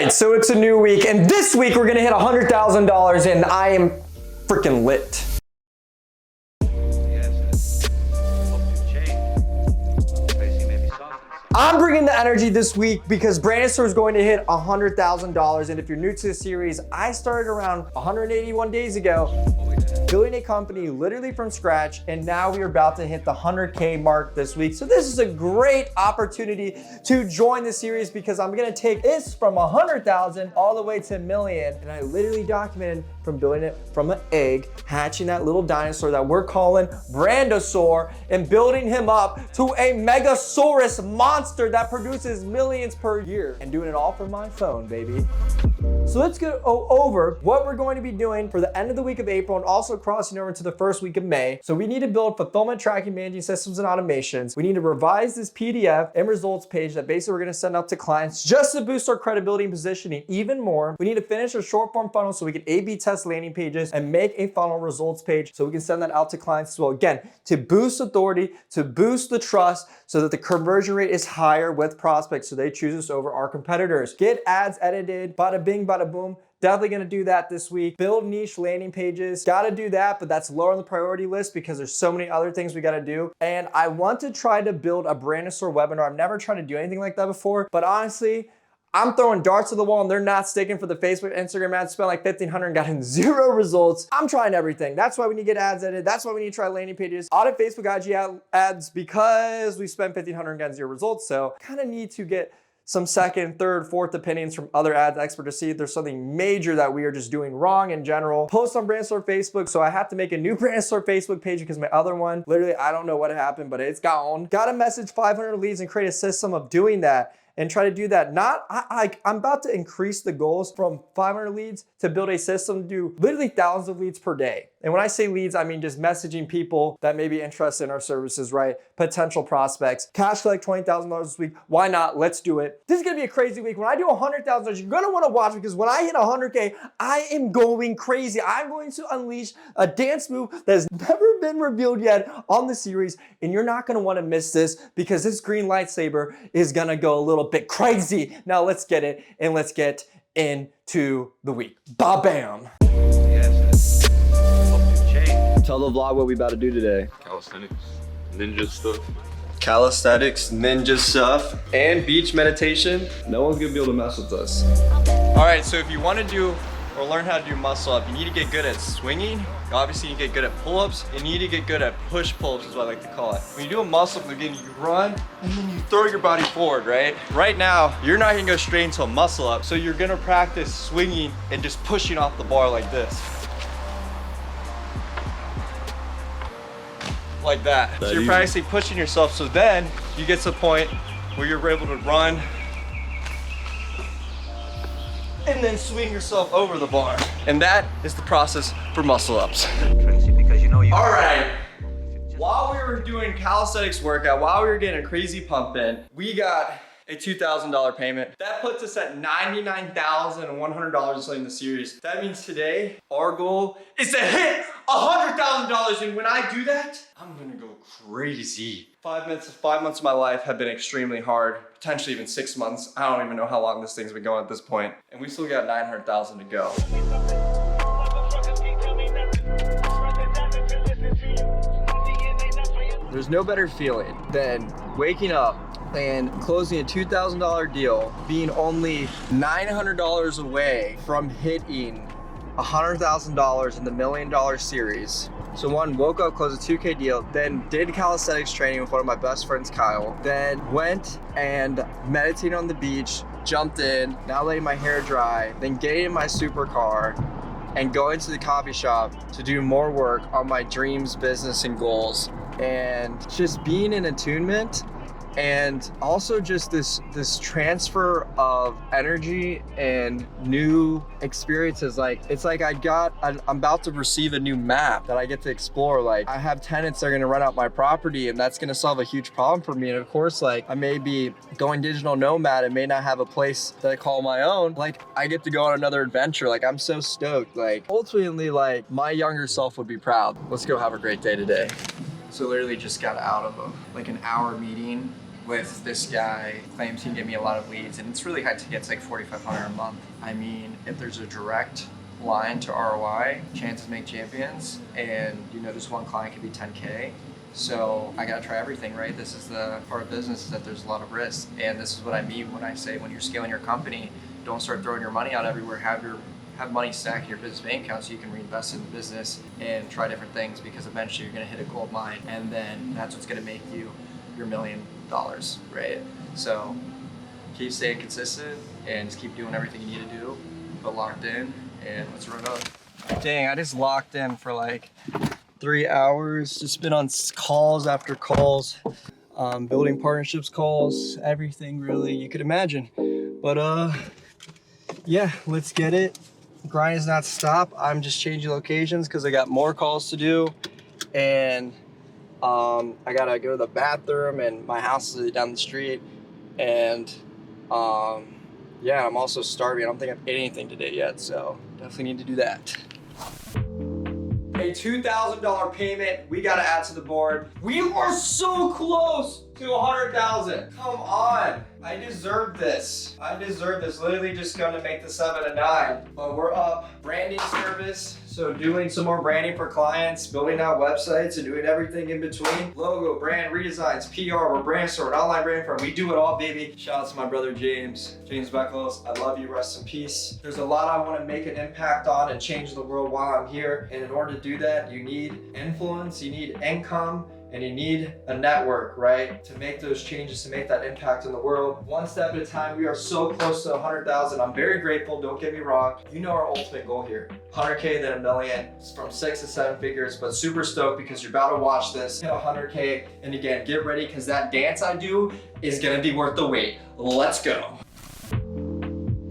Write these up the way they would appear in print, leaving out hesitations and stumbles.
right, so it's a new week, and this week we're gonna hit $100,000, and I am freaking lit. I'm bringing the energy this week because Brandon Store is going to hit $100,000. And if you're new to the series, I started around 181 days ago, building a company literally from scratch. And now we are about to hit the 100K mark this week. So this is a great opportunity to join the series because I'm gonna take this from 100,000 all the way to a million. And I literally documented from building it from an egg, hatching that little dinosaur that we're calling Brandosaur, and building him up to a Megasaurus monster that produces millions per year, and doing it all from my phone, baby. So let's go over what we're going to be doing for the end of the week of April and also crossing over into the first week of May. So we need to build fulfillment tracking managing systems and automations. We need to revise this PDF and results page that basically we're gonna send out to clients just to boost our credibility and positioning even more. We need to finish a short form funnel so we can A/B test landing pages and make a funnel results page so we can send that out to clients as well. Again, to boost authority, to boost the trust so that the conversion rate is higher with prospects so they choose us over our competitors. Get ads edited, bada bing, bada boom. Definitely gonna do that this week. Build niche landing pages. Gotta do that, but that's lower on the priority list because there's so many other things we gotta do. And I want to try to build a Brandosaur webinar. I've never tried to do anything like that before, but honestly, I'm throwing darts to the wall and they're not sticking for the Facebook, Instagram ads. Spent like 1,500 and gotten 0 results. I'm trying everything. That's why we need to get ads edited. That's why we need to try landing pages. Audit Facebook IG ads because we spent 1,500 and gotten 0 results. So kind of need to get some second, third, fourth opinions from other ads experts to see if there's something major that we are just doing wrong in general. Post on Brandosaur Facebook, so I have to make a new Brandosaur Facebook page because my other one, literally, I don't know what happened, but it's gone. Gotta message 500 leads and create a system of doing that and try to do that. I'm about to increase the goals from 500 leads to build a system to do literally thousands of leads per day. And when I say leads, I mean just messaging people that may be interested in our services, right? Potential prospects. Cash collect $20,000 this week. Why not? Let's do it. This is gonna be a crazy week. When I do $100,000, you're gonna wanna watch because when I hit 100K, I am going crazy. I'm going to unleash a dance move that has never been revealed yet on the series. And you're not gonna wanna miss this because this green lightsaber is gonna go a little bit crazy. Now let's get it and let's get into the week. Ba-bam. Tell the vlog what we about to do today. Calisthenics, ninja stuff. Calisthenics, ninja stuff, and beach meditation. No one's gonna be able to mess with us. All right, so if you want to do or learn how to do muscle up, you need to get good at swinging. Obviously, you get good at pull-ups. You need to get good at push pull-ups is what I like to call it. When you do a muscle up, again, you run and then you throw your body forward, right? Right now, you're not gonna go straight into a muscle up. So you're gonna practice swinging and just pushing off the bar like this. Like that. So you're practicing pushing yourself. So then you get to the point where you're able to run and then swing yourself over the bar. And that is the process for muscle ups. All right. While we were doing calisthenics workout, while we were getting a crazy pump in, we got a $2,000 payment. That puts us at $99,100 in the series. That means today, our goal is to hit $100,000. And when I do that, I'm gonna go crazy. 5 months of my life have been extremely hard, potentially even 6 months. I don't even know how long this thing's been going at this point. And we still got 900,000 to go. There's no better feeling than waking up and closing a $2,000 deal, being only $900 away from hitting $100,000 in the $1 Million series. So one, woke up, closed a 2K deal, then did calisthenics training with one of my best friends, Kyle, then went and meditated on the beach, jumped in, now letting my hair dry, then getting in my supercar and going to the coffee shop to do more work on my dreams, business, and goals. And just being in attunement and also just this transfer of energy and new experiences. Like, it's like I'm about to receive a new map that I get to explore. Like, I have tenants that are gonna rent out my property, and that's gonna solve a huge problem for me. And of course, like, I may be going digital nomad and may not have a place that I call my own. Like, I get to go on another adventure. Like, I'm so stoked. Like, ultimately, like, my younger self would be proud. Let's go have a great day today. So literally just got out of like an hour meeting with this guy, claims he can get me a lot of leads, and it's really high ticket, it's like $4,500 a month. I mean, if there's a direct line to ROI, chances make champions, and you know, just one client could be 10K. So I gotta try everything, right? This is the part of business, is that there's a lot of risk. And this is what I mean when I say, when you're scaling your company, don't start throwing your money out everywhere. Have money stacked in your business bank account so you can reinvest in the business and try different things, because eventually you're gonna hit a gold mine, and then that's what's gonna make you your $1 million, right? So keep staying consistent and just keep doing everything you need to do, but locked in, and let's run up. Dang, I just locked in for like 3 hours, just been on calls after calls, building partnerships calls, everything really you could imagine. But yeah, let's get it. Grind is not stop. I'm just changing locations because I got more calls to do, and I gotta go to the bathroom, and my house is down the street, and yeah, I'm also starving. I don't think I've ate anything today yet, so definitely need to do that. A $2,000 payment we gotta add to the board. We are so close to 100,000. Come on, I deserve this. I deserve this. Literally just gonna make the 7 and 9, but we're up. Branding service, so doing some more branding for clients, building out websites and doing everything in between. Logo, brand redesigns, PR, we're brand store, an online brand firm. We do it all, baby. Shout out to my brother James Beckles. I love you, rest in peace. There's a lot I wanna make an impact on and change the world while I'm here. And in order to do that, you need influence, you need income, and you need a network, right? To make those changes, to make that impact in the world. One step at a time. We are so close to 100,000. I'm very grateful, don't get me wrong. You know our ultimate goal here. 100K, then $1 million. It's from 6 to 7 figures, but super stoked because you're about to watch this. Hit 100K, and again, get ready, because that dance I do is gonna be worth the wait. Let's go.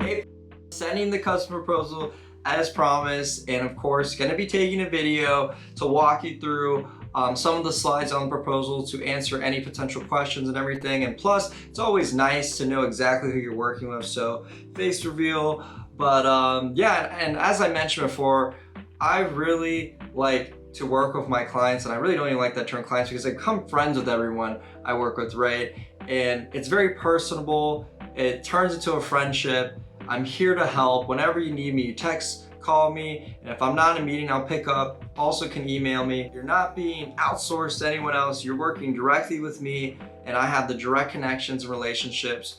Hey, sending the customer proposal as promised, and of course, gonna be taking a video to walk you through some of the slides on the proposal, to answer any potential questions and everything. And plus, it's always nice to know exactly who you're working with, so face reveal. But yeah, and as I mentioned before, I really like to work with my clients, and I really don't even like that term clients, because I become friends with everyone I work with, right? And it's very personable. It turns into a friendship. I'm here to help. Whenever you need me, you text, call me, and if I'm not in a meeting, I'll pick up. Also can email me. You're not being outsourced to anyone else. You're working directly with me, and I have the direct connections and relationships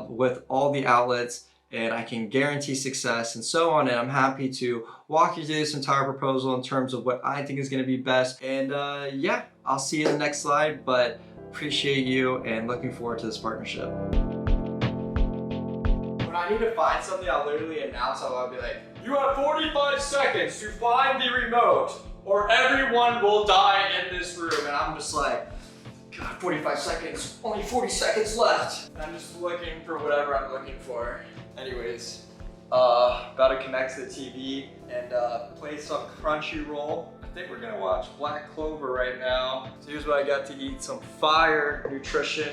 with all the outlets, and I can guarantee success and so on. And I'm happy to walk you through this entire proposal in terms of what I think is gonna be best. And yeah, I'll see you in the next slide, but appreciate you and looking forward to this partnership. When I need to find something, I'll literally announce, I'll be like, you have 45 seconds to find the remote, or everyone will die in this room. And I'm just like, God, 45 seconds, only 40 seconds left. And I'm just looking for whatever I'm looking for. Anyways, about to connect to the TV and play some Crunchyroll. I think we're gonna watch Black Clover right now. So here's what I got to eat: some fire nutrition,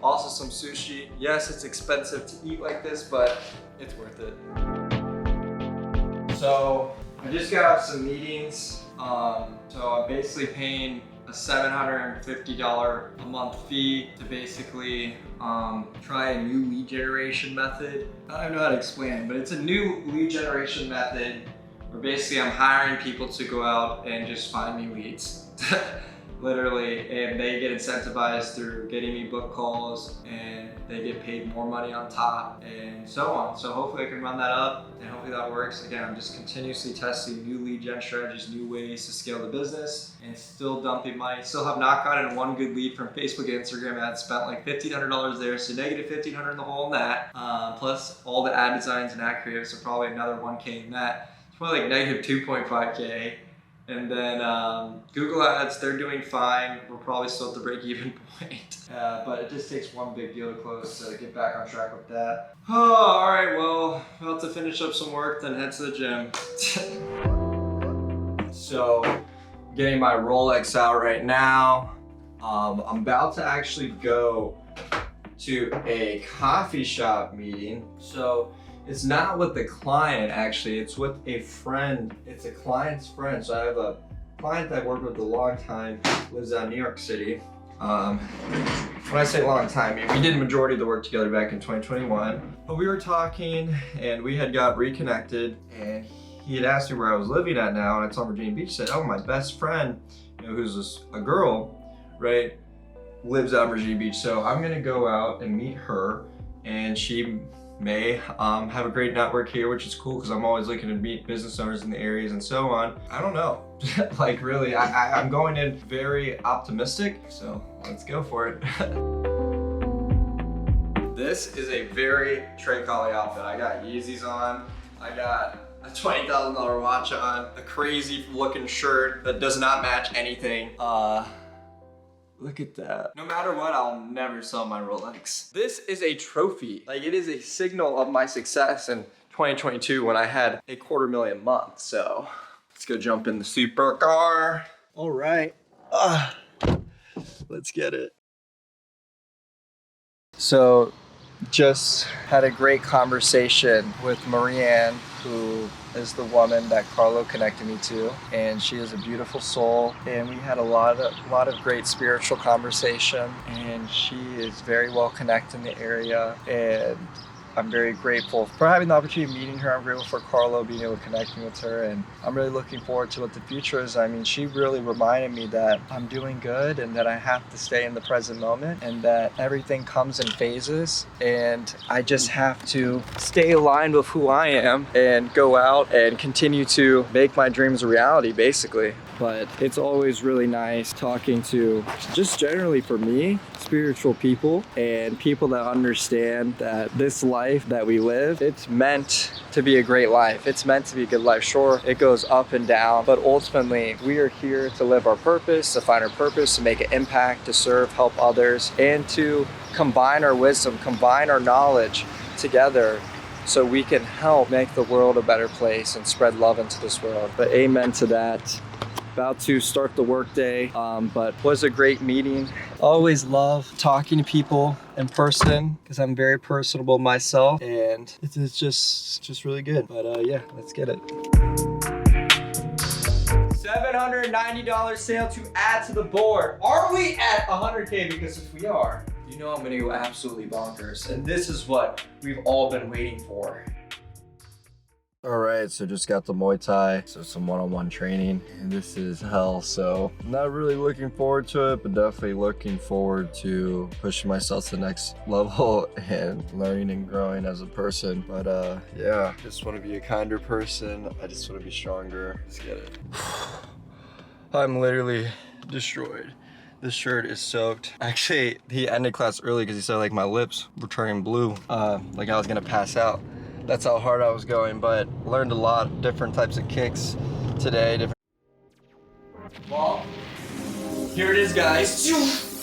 also some sushi. Yes, it's expensive to eat like this, but it's worth it. So I just got off some meetings. So I'm basically paying a $750 a month fee to basically try a new lead generation method. I don't know how to explain it, but it's a new lead generation method where basically I'm hiring people to go out and just find me leads. Literally, and they get incentivized through getting me book calls, and they get paid more money on top, and so on. So hopefully I can run that up, and hopefully that works. Again, I'm just continuously testing new lead gen strategies, new ways to scale the business, and still dumping money. Still have not gotten one good lead from Facebook and Instagram ads. Spent like $1,500 there, so negative $1,500 in the hole in that. Plus all the ad designs and ad creatives, so probably another 1K in that. It's probably like negative 2.5K. And then Google Ads, they're doing fine. We're probably still at the break-even point. But it just takes one big deal to close to get back on track with that. Oh, all right, well, about to finish up some work, then head to the gym. So, getting my Rolex out right now. I'm about to actually go to a coffee shop meeting. So, it's not with the client, actually, it's with a friend. It's a client's friend. So I have a client that I've worked with a long time, lives out in New York City. When I say long time, I mean, we did majority of the work together back in 2021, but we were talking and we had got reconnected, and he had asked me where I was living at now, and I told him Virginia Beach. He said, oh, my best friend, you know, who's a girl, right, lives out in Virginia Beach, so I'm gonna go out and meet her, and she may have a great network here, which is cool because I'm always looking to meet business owners in the areas and so on. I don't know, like really, I'm going in very optimistic, so let's go for it. This is a very Trey Colley outfit. I got Yeezys on, I got a $20,000 watch on, a crazy looking shirt that does not match anything. Look at that. No matter what, I'll never sell my Rolex. This is a trophy. Like, it is a signal of my success in 2022 when I had a $250,000 month. So let's go jump in the supercar. All right. Let's get it. So just had a great conversation with Marianne, who is the woman that Carlo connected me to, and she is a beautiful soul, and we had a lot of great spiritual conversation, and she is very well connected in the area, and I'm very grateful for having the opportunity of meeting her. I'm grateful for Carlo being able to connect me with her, and I'm really looking forward to what the future is. I mean, she really reminded me that I'm doing good and that I have to stay in the present moment and that everything comes in phases, and I just have to stay aligned with who I am and go out and continue to make my dreams a reality, basically. But it's always really nice talking to, just generally for me, spiritual people and people that understand that this life that we live, it's meant to be a great life. It's meant to be a good life. Sure, it goes up and down, but ultimately we are here to live our purpose, to find our purpose, to make an impact, to serve, help others, and to combine our wisdom, combine our knowledge together so we can help make the world a better place and spread love into this world. But amen to that. About to start the workday, but was a great meeting. Always love talking to people in person because I'm very personable myself, and it's just really good. But yeah, let's get it. $790 sale to add to the board. Are we at 100K? Because if we are, you know I'm gonna go absolutely bonkers. And this is what we've all been waiting for. All right, so just got the Muay Thai, so some one-on-one training, and this is hell, so not really looking forward to it, but definitely looking forward to pushing myself to the next level and learning and growing as a person. But yeah, just want to be a kinder person. I just want to be stronger. Let's get it. I'm literally destroyed. This shirt is soaked. Actually, he ended class early because he said like my lips were turning blue, like I was gonna pass out. That's how hard I was going, but learned a lot, different types of kicks today. Well, here it is, guys.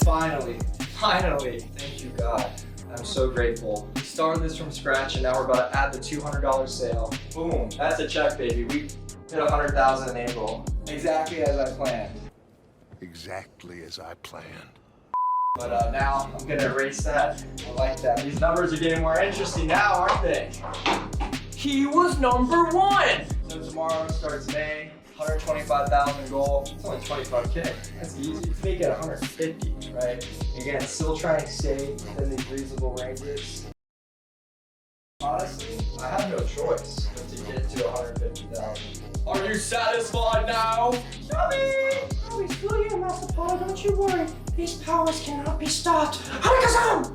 Finally, thank you, God. I'm so grateful. We started this from scratch, and now we're about to add the $200 sale. Boom, that's a check, baby. We hit 100,000 in April. Exactly as I planned. Exactly as I planned. But now I'm gonna erase that. I like that. These numbers are getting more interesting now, aren't they? He was number one. So tomorrow starts May, 125,000 goal. It's only 25K. That's easy. Make it 150, right? Again, still trying to stay within these reasonable ranges. Honestly, I have no choice but to get to 150,000. Are you satisfied now? Yummy! Oh, he's still here, Master Potter. Don't you worry. These powers cannot be stopped. Harikazam!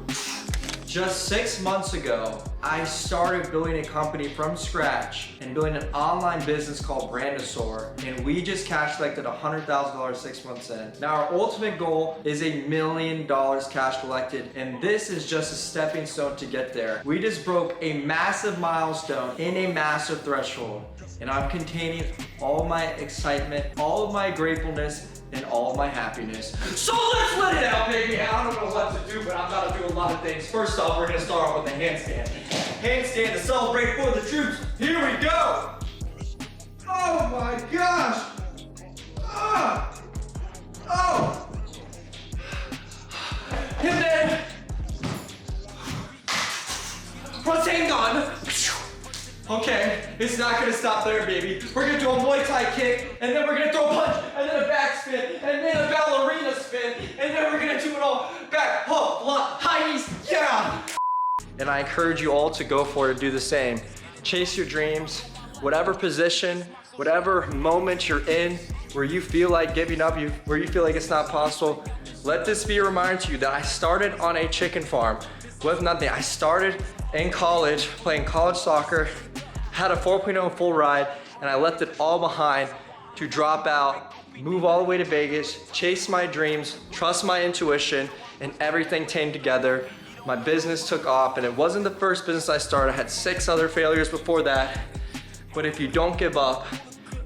Just 6 months ago, I started building a company from scratch and building an online business called Brandosaur, and we just cash collected $100,000 6 months in. Now our ultimate goal is $1 million cash collected, and this is just a stepping stone to get there. We just broke a massive milestone in a massive threshold, and I'm containing all of my excitement, all of my gratefulness, and all of my happiness. So let's let it out, baby. I don't know what to do, but I'm about to do a lot of things. First off, we're gonna start off with a handstand. Handstand to celebrate for the troops. Here we go. Oh my gosh. Oh. And then, rotate gun. Okay, it's not gonna stop there, baby. We're gonna do a Muay Thai kick, and then we're gonna throw a punch, and then a back spin, and then a ballerina spin, and then we're gonna do an and I encourage you all to go for it and do the same. Chase your dreams, whatever position, whatever moment you're in, where you feel like giving up, where you feel like it's not possible. Let this be a reminder to you that I started on a chicken farm with nothing. I started in college playing college soccer, had a 4.0 full ride, and I left it all behind to drop out, move all the way to Vegas, chase my dreams, trust my intuition, and everything came together. My business took off, and it wasn't the first business I started. I had 6 other failures before that. But if you don't give up,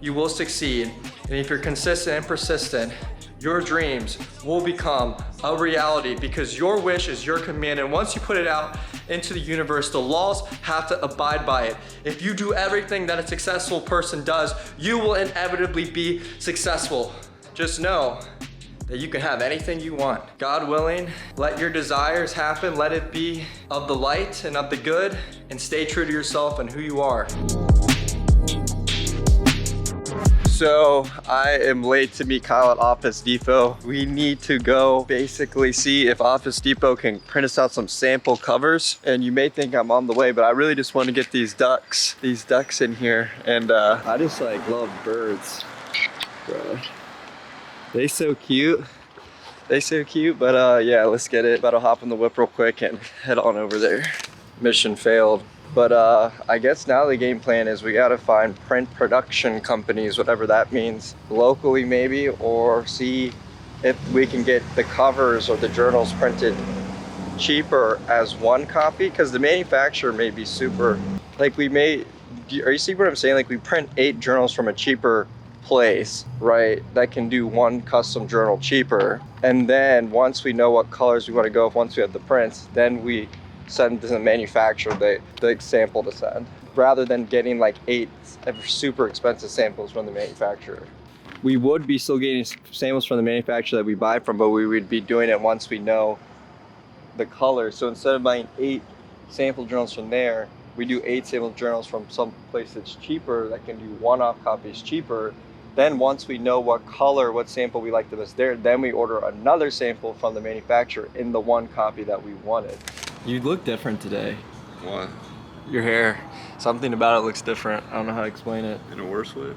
you will succeed. And if you're consistent and persistent, your dreams will become a reality because your wish is your command. And once you put it out into the universe, the laws have to abide by it. If you do everything that a successful person does, you will inevitably be successful. Just know that you can have anything you want. God willing, let your desires happen. Let it be of the light and of the good, and stay true to yourself and who you are. So I am late to meet Kyle at Office Depot. We need to go basically see if Office Depot can print us out some sample covers. And you may think I'm on the way, but I really just want to get these ducks in here. And I just like love birds, bro. They so cute. But yeah, let's get it. About to hop in the whip real quick and head on over there. Mission failed. But I guess now the game plan is we gotta find print production companies, whatever that means, locally maybe, or see if we can get the covers or the journals printed cheaper as one copy, because the manufacturer may be super, like are you seeing what I'm saying? Like we print 8 journals from a cheaper place, right? That can do one custom journal cheaper. And then once we know what colors we wanna go with, once we have the prints, then we send to the manufacturer the sample to send, rather than getting like 8 super expensive samples from the manufacturer. We would be still getting samples from the manufacturer that we buy from, but we would be doing it once we know the color. So instead of buying 8 sample journals from there, we do 8 sample journals from some place that's cheaper, that can do one-off copies cheaper. Then once we know what color, what sample we like the best there, then we order another sample from the manufacturer in the one copy that we wanted. You look different today. Why? Your hair, something about it looks different. I don't know how to explain it. In a worse way?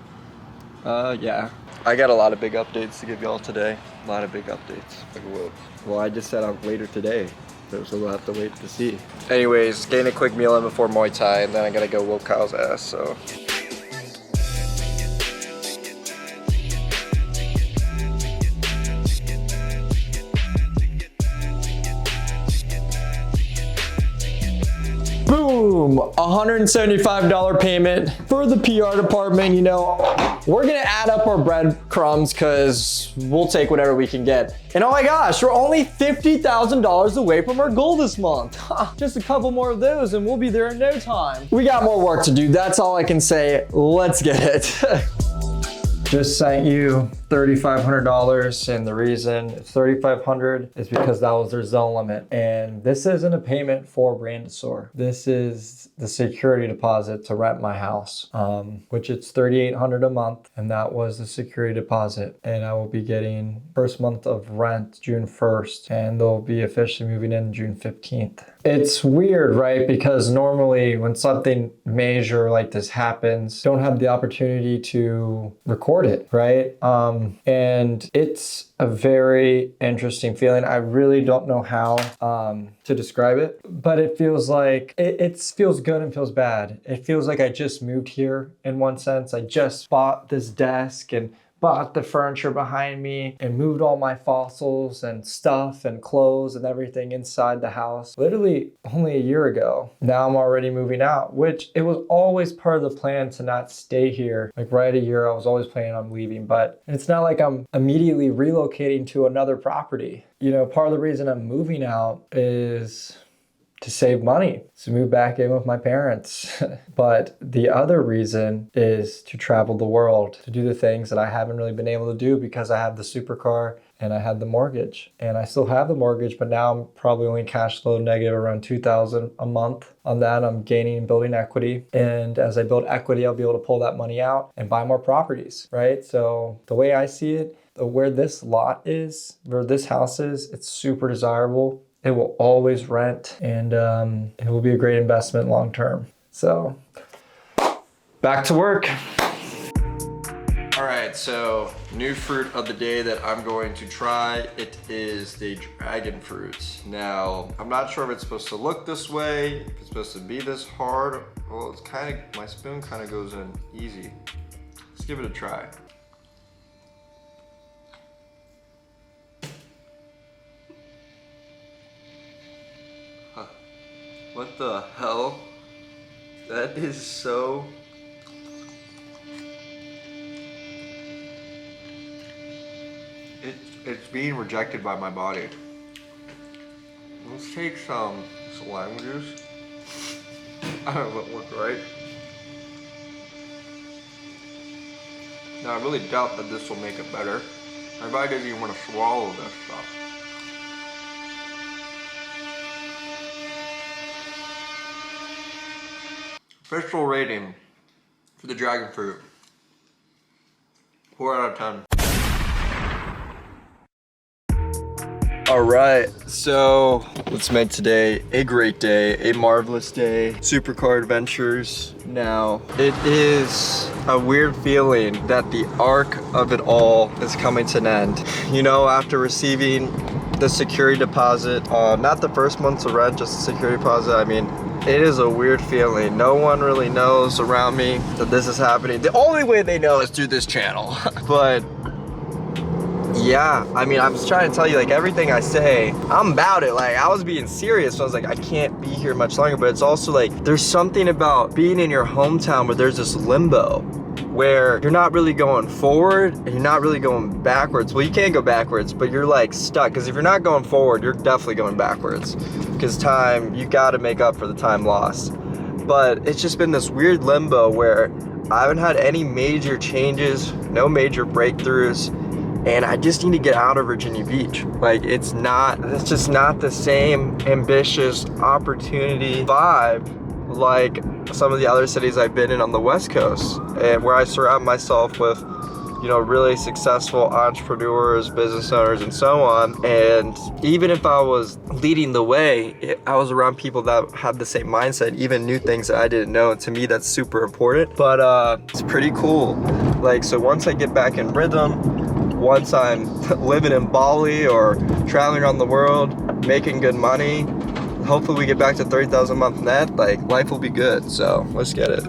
Yeah. I got a lot of big updates to give y'all today. A lot of big updates. Like what? Well, I just said I'm later today, so we'll have to wait to see. Anyways, getting a quick meal in before Muay Thai, and then I gotta go whoop Kyle's ass, so. Boom, $175 payment for the PR department. You know, we're gonna add up our breadcrumbs because we'll take whatever we can get. And oh my gosh, we're only $50,000 away from our goal this month. Just a couple more of those and we'll be there in no time. We got more work to do, that's all I can say. Let's get it. Just sent you $3,500, and the reason it's $3,500 is because that was their zone limit. And this isn't a payment for Brandisor. This is the security deposit to rent my house, which it's $3,800 a month, and that was the security deposit. And I will be getting first month of rent June 1st, and they'll be officially moving in June 15th. It's weird, right? Because normally when something major like this happens, don't have the opportunity to record it, right? And it's a very interesting feeling. I really don't know how to describe it, but it feels like, it feels good and feels bad. It feels like I just moved here in one sense. I just bought this desk and bought the furniture behind me and moved all my fossils and stuff and clothes and everything inside the house literally only a year ago. Now I'm already moving out, which it was always part of the plan to not stay here. Like right a year, I was always planning on leaving, but it's not like I'm immediately relocating to another property. You know, part of the reason I'm moving out is to save money, to move back in with my parents. But the other reason is to travel the world, to do the things that I haven't really been able to do because I have the supercar and I had the mortgage. And I still have the mortgage, but now I'm probably only cash flow negative around $2,000 a month. On that, I'm gaining and building equity. And as I build equity, I'll be able to pull that money out and buy more properties, right? So the way I see it, where this lot is, where this house is, it's super desirable. it will always rent, and it will be a great investment long term. So back to work. All right, so new fruit of the day that I'm going to try, it is the dragon fruit. Now, I'm not sure if it's supposed to look this way, if it's supposed to be this hard. Well, it's kind of, my spoon kind of goes in easy. Let's give it a try. Huh. What the hell? That is so... It's being rejected by my body. Let's take some lime juice. I don't know if it worked right. Now I really doubt that this will make it better. My body doesn't even want to swallow this stuff. Official rating for the dragon fruit. 4 out of 10. All right, so let's make today a great day, a marvelous day. Supercar adventures. Now, it is a weird feeling that the arc of it all is coming to an end. You know, after receiving the security deposit, not the first month's of rent, just the security deposit, I mean, it is a weird feeling. No one really knows around me that this is happening. The only way they know is through this channel. But yeah, I mean, I'm just trying to tell you, like, everything I say, I'm about it. Like, I was being serious, so I was like, I can't be here much longer. But it's also like, there's something about being in your hometown where there's this limbo where you're not really going forward and you're not really going backwards. Well, you can't go backwards, but you're like stuck, because if you're not going forward, you're definitely going backwards, because time, you got to make up for the time lost. But it's just been this weird limbo where I haven't had any major changes, no major breakthroughs, and I just need to get out of Virginia Beach. Like, it's just not the same ambitious opportunity vibe like some of the other cities I've been in on the West Coast, and where I surround myself with, you know, really successful entrepreneurs, business owners, and so on. And even if I was leading the way, I was around people that had the same mindset, even new things that I didn't know. And to me, that's super important. But it's pretty cool. Like, so once I get back in rhythm, once I'm living in Bali or traveling around the world, making good money, hopefully we get back to 30,000 a month net, like, life will be good. So let's get it.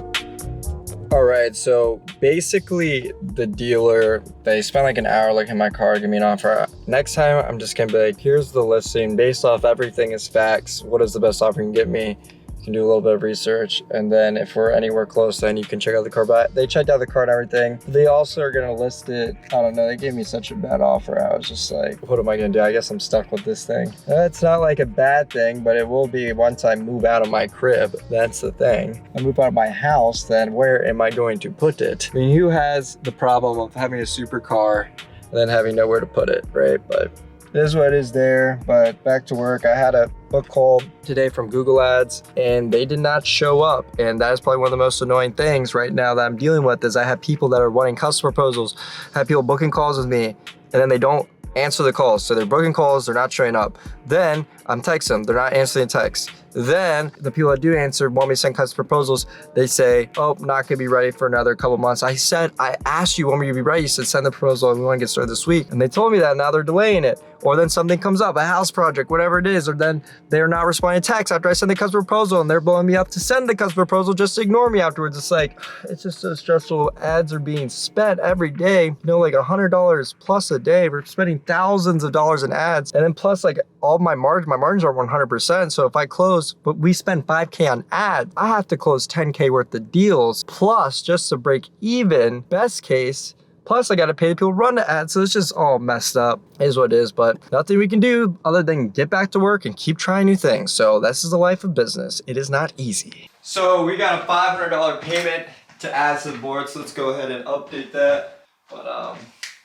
All right, so basically the dealer, they spent like an hour looking at my car, give me an offer. Next time, I'm just gonna be like, here's the listing, based off everything is facts. What is the best offer you can get me? You can do a little bit of research, and then if we're anywhere close, then you can check out the car. But they checked out the car and everything. They also are gonna list it. I don't know, they gave me such a bad offer. I was just like, what am I gonna do? I guess I'm stuck with this thing. It's not like a bad thing, but it will be once I move out of my crib. That's the thing. I move out of my house, then where am I going to put it? I mean, who has the problem of having a supercar and then having nowhere to put it, right? But it is what it is there. But back to work. I had a book call today from Google Ads, and they did not show up. And that is probably one of the most annoying things right now that I'm dealing with, is I have people that are wanting customer proposals, have people booking calls with me, and then they don't answer the calls. So they're booking calls, they're not showing up. Then I'm texting them, they're not answering texts. Then the people that do answer want me to send customer proposals. They say, oh, not gonna be ready for another couple months. I said, I asked you when we be ready. You said send the proposal and we wanna get started this week. And they told me that, now they're delaying it. Or then something comes up, a house project, whatever it is, or then they're not responding to text after I send the customer proposal, and they're blowing me up to send the customer proposal just to ignore me afterwards. It's like, it's just so stressful. Ads are being spent every day, you know, like $100 plus a day. We're spending thousands of dollars in ads. And then plus, like, all my margins are 100%. So if I close, but we spend 5K on ads, I have to close 10K worth of deals, plus just to break even, best case. Plus, I gotta pay the people to run the ads, so it's just all messed up. It is what it is, but nothing we can do other than get back to work and keep trying new things. So this is the life of business. It is not easy. So we got a $500 payment to add to the board, so let's go ahead and update that. But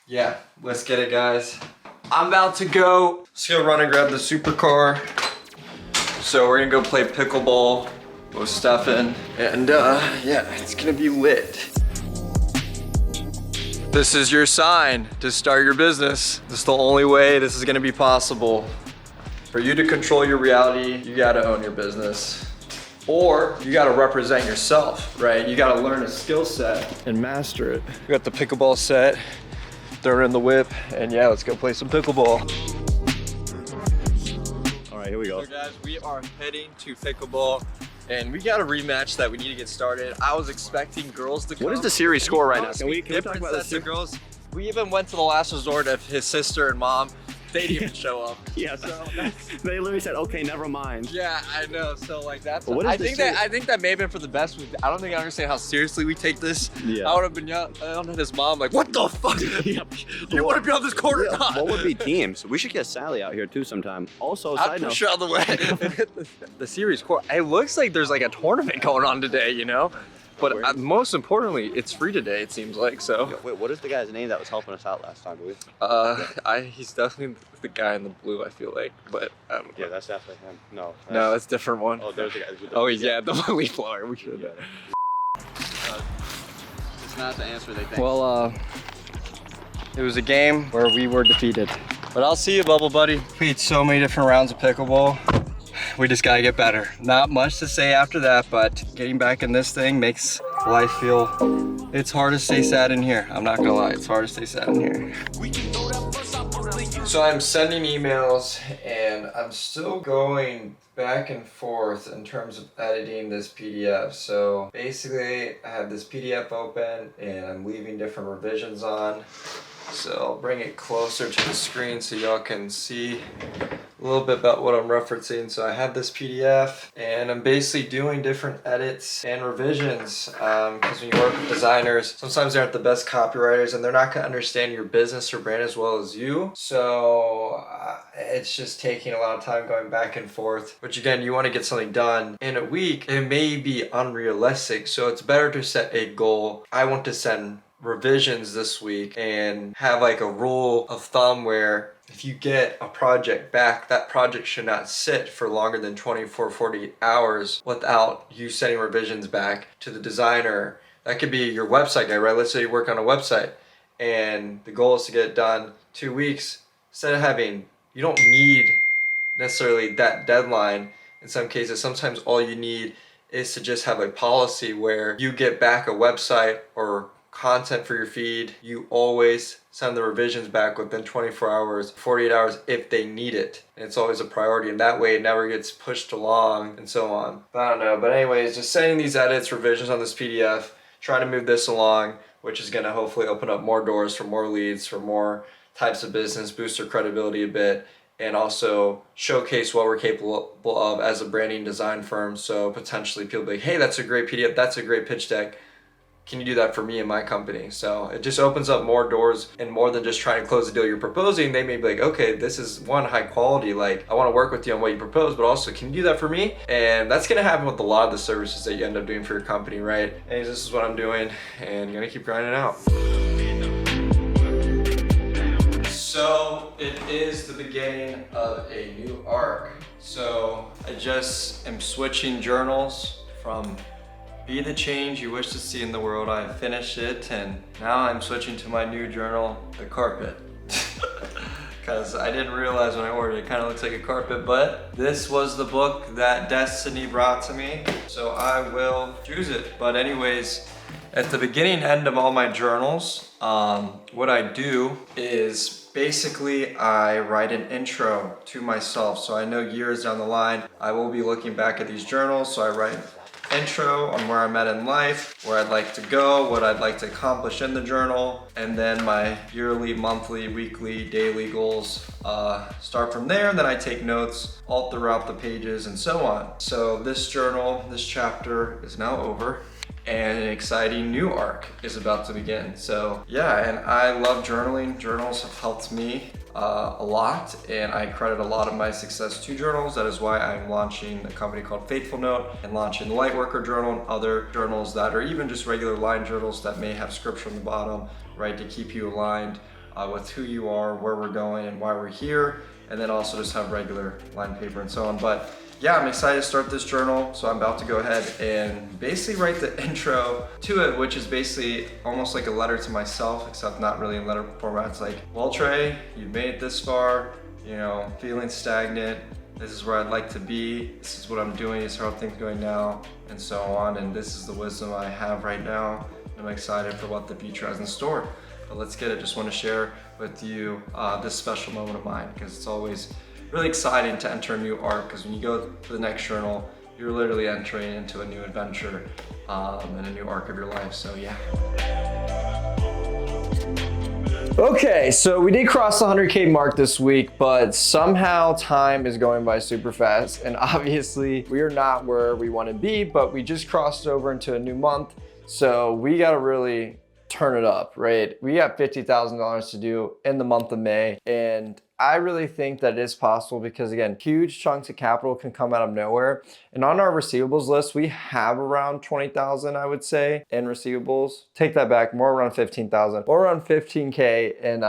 yeah, let's get it, guys. I'm about to go. Let's go run and grab the supercar. So we're gonna go play pickleball with Stefan, and yeah, it's gonna be lit. This is your sign to start your business. This is the only way this is gonna be possible. For you to control your reality, you gotta own your business. Or you gotta represent yourself, right? You gotta learn a skill set and master it. We got the pickleball set, throw it in the whip, and yeah, let's go play some pickleball. All right, here we go. So guys, we are heading to pickleball, and we got a rematch that we need to get started. I was expecting girls to come. What is the series score right now? Can we talk about the girls? We even went to the last resort of his sister and mom. They didn't even show up. Yeah, so they literally said, okay, never mind. Yeah, I know. So like that's. What is I this think that may have been for the best. I don't think I understand how seriously we take this. Yeah. I would have been yelling at his mom like, "What the fuck? Yeah. You want to be on this court or not?" What would be teams? We should get Sally out here too sometime. Also, I'll side note. push her out of the way. The series court. It looks like there's like a tournament going on today, you know. But most importantly, it's free today. It seems like so. Wait, what is the guy's name that was helping us out last time, Louis? He's definitely the guy in the blue. I feel like, but yeah, that's definitely him. No, no, it's a different one. Oh, there's the guy. Oh, yeah, the leaf blower. We should. It's not the answer they think. Well, it was a game where we were defeated. But I'll see you, Bubble Buddy. Played so many different rounds of pickleball. We just gotta get better. Not much to say after that, but getting back in this thing makes life feel, it's hard to stay sad in here. I'm not gonna lie, it's hard to stay sad in here. So I'm sending emails and I'm still going back and forth in terms of editing this PDF. So basically I have this PDF open and I'm leaving different revisions on. So I'll bring it closer to the screen so y'all can see a little bit about what I'm referencing. So I have this PDF and I'm basically doing different edits and revisions because when you work with designers, sometimes they aren't the best copywriters and they're not going to understand your business or brand as well as you. So it's just taking a lot of time going back and forth, which again, you want to get something done in a week. It may be unrealistic, so it's better to set a goal. I want to send revisions this week and have like a rule of thumb where if you get a project back, that project should not sit for longer than 24, 48 hours without you sending revisions back to the designer. That could be your website guy, right? Let's say you work on a website and the goal is to get it done 2 weeks. Instead of having, you don't need necessarily that deadline. In some cases, sometimes all you need is to just have a policy where you get back a website or content for your feed, you always send the revisions back within 24 hours, 48 hours if they need it. And it's always a priority, and that way it never gets pushed along and so on. But I don't know, but anyways, just sending these edits, revisions on this PDF, trying to move this along, which is gonna hopefully open up more doors for more leads, for more types of business, boost their credibility a bit, and also showcase what we're capable of as a branding design firm. So potentially people be like, hey, that's a great PDF, that's a great pitch deck. Can you do that for me and my company? So it just opens up more doors, and more than just trying to close the deal you're proposing, they may be like, okay, this is one, high quality, like I wanna work with you on what you propose, but also can you do that for me? And that's gonna happen with a lot of the services that you end up doing for your company, right? And this is what I'm doing, and I'm gonna keep grinding out. So it is the beginning of a new arc. So I just am switching journals from Be the Change You Wish to See in the World. I finished it, and now I'm switching to my new journal, The Carpet. Because I didn't realize when I ordered it kind of looks like a carpet, but this was the book that Destiny brought to me, so I will choose it. But anyways, at the beginning end of all my journals, what I do is basically I write an intro to myself. So I know years down the line, I will be looking back at these journals, so I write intro on where I'm at in life, where I'd like to go, what I'd like to accomplish in the journal, and then my yearly, monthly, weekly, daily goals start from there. And then I take notes all throughout the pages and so on. So this journal, this chapter is now over, and an exciting new arc is about to begin. So yeah, and I love journaling. Journals have helped me a lot, and I credit a lot of my success to journals. That is why I'm launching a company called Faithful Note and launching the Lightworker Journal and other journals that are even just regular line journals that may have scripture on the bottom, right, to keep you aligned with who you are, where we're going, and why we're here, and then also just have regular line paper and so on. But yeah, I'm excited to start this journal, so I'm about to go ahead and basically write the intro to it, which is basically almost like a letter to myself, except not really in letter format. It's like, well, Trey, you've made it this far. you know, feeling stagnant. This is where I'd like to be. This is what I'm doing. This is how things are going now, and so on. And this is the wisdom I have right now. I'm excited for what the future has in store. But let's get it. Just want to share with you this special moment of mine, because it's always really exciting to enter a new arc, because when you go to the next journal, you're literally entering into a new adventure and a new arc of your life. So yeah. Okay, so we did cross the 100K mark this week, but somehow time is going by super fast. And obviously we are not where we want to be, but we just crossed over into a new month. So we got to really turn it up, right? We got $50,000 to do in the month of May. And I really think that it is possible because, again, huge chunks of capital can come out of nowhere. And on our receivables list, we have around 20,000, I would say, in receivables. Take that back, more around 15,000, or around 15K in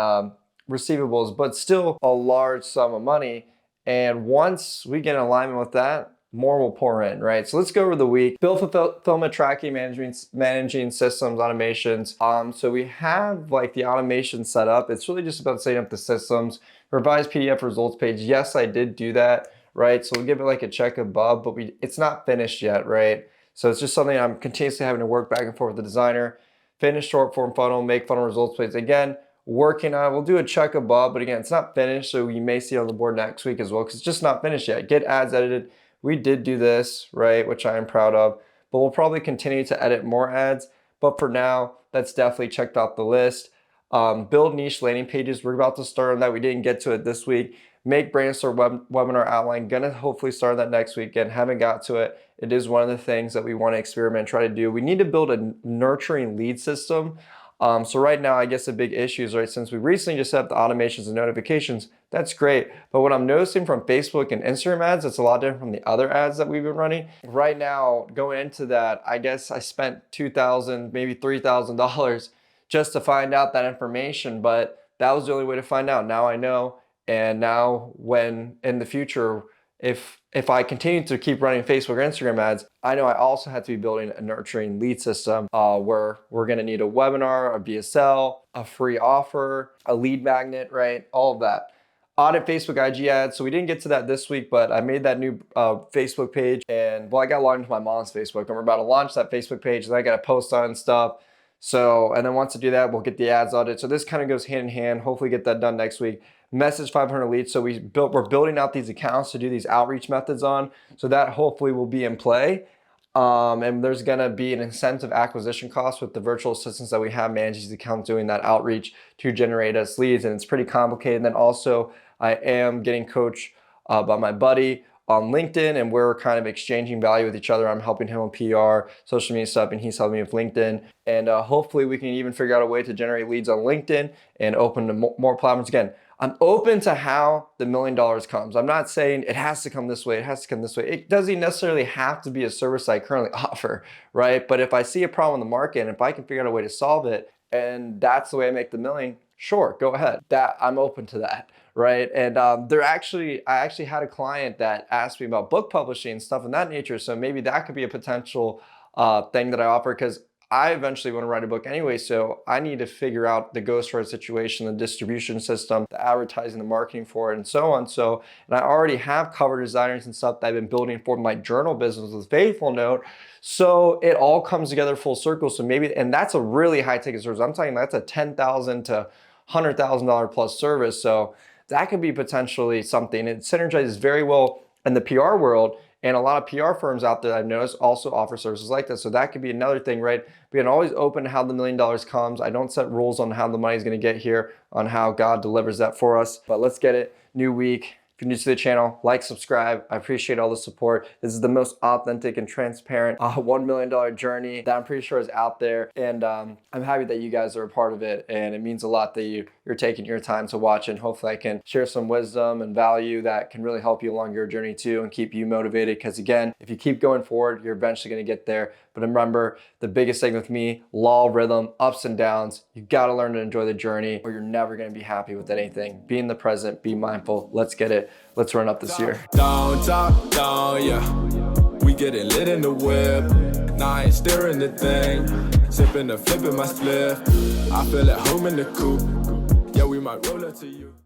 receivables, but still a large sum of money. And once we get in alignment with that, more will pour in, right? So let's go over the week. Bill fulfillment tracking, managing systems, automations. So we have like the automation set up. It's really just about setting up the systems. Revised PDF results page. Yes, I did do that, right? So we'll give it like a check above, but it's not finished yet, right? So it's just something I'm continuously having to work back and forth with the designer. Finish short form funnel, make funnel results page. Again, working on it. We'll do a check above, but again, it's not finished. So you may see it on the board next week as well, because it's just not finished yet. Get ads edited. We did do this, right, which I am proud of, but we'll probably continue to edit more ads. But for now, that's definitely checked off the list. Build niche landing pages. We're about to start on that. We didn't get to it this week. Make brainstorm webinar outline. Gonna hopefully start that next week. Again, haven't got to it. It is one of the things that we want to experiment, try to do. We need to build a nurturing lead system. So right now, I guess the big issue is, right, since we recently just set up the automations and notifications, that's great. But what I'm noticing from Facebook and Instagram ads, it's a lot different from the other ads that we've been running. Right now, going into that, I guess I spent $2,000, maybe $3,000 just to find out that information, but that was the only way to find out. Now I know, and now when in the future, if I continue to keep running Facebook or Instagram ads, I know I also have to be building a nurturing lead system where we're gonna need a webinar, a BSL, a free offer, a lead magnet, right? All of that. Audit Facebook IG ads. So we didn't get to that this week, but I made that new Facebook page, and well, I got logged into my mom's Facebook, and we're about to launch that Facebook page, and I got to post on and stuff. So, and then once I do that, we'll get the ads audited. So this kind of goes hand in hand. Hopefully get that done next week. Message 500 leads. So we're building out these accounts to do these outreach methods on. So that hopefully will be in play. And there's gonna be an incentive acquisition cost with the virtual assistants that we have manage these accounts doing that outreach to generate us leads. And it's pretty complicated. And then also I am getting coached by my buddy on LinkedIn, and we're kind of exchanging value with each other. I'm helping him with PR, social media stuff, and he's helping me with LinkedIn. And hopefully we can even figure out a way to generate leads on LinkedIn and open to more platforms. Again, I'm open to how the $1 million comes. I'm not saying it has to come this way, it has to come this way. It doesn't necessarily have to be a service I currently offer, right? But if I see a problem in the market, and if I can figure out a way to solve it, and that's the way I make the million, sure, go ahead. That I'm open to that, right? And I actually had a client that asked me about book publishing and stuff of that nature. So maybe that could be a potential thing that I offer, because I eventually want to write a book anyway. So I need to figure out the ghostwriter situation, the distribution system, the advertising, the marketing for it, and so on. So, and I already have cover designers and stuff that I've been building for my journal business with Faithful Note. So it all comes together full circle. So maybe, and that's a really high ticket service. I'm talking that's a $10,000 to $100,000 plus service. So that could be potentially something. It synergizes very well in the PR world. And a lot of PR firms out there I've noticed also offer services like this. So that could be another thing, right? We can always open how the $1 million comes. I don't set rules on how the money is going to get here, on how God delivers that for us. But let's get it. New week. If you're new to the channel, like, subscribe. I appreciate all the support. This is the most authentic and transparent $1 million journey that I'm pretty sure is out there. And I'm happy that you guys are a part of it. And it means a lot that you're taking your time to watch. And hopefully I can share some wisdom and value that can really help you along your journey too, and keep you motivated. Because again, if you keep going forward, you're eventually going to get there. But remember, the biggest thing with me, law, rhythm, ups and downs, you got to learn to enjoy the journey, or you're never going to be happy with anything. Be in the present, be mindful. Let's get it. Let's run up this year. Down, top, down, yeah. We getting lit in the whip. Now I ain't steering the thing. Sipping the flipping my spliff. I feel at home in the coupe. Yeah, we might roll up to you.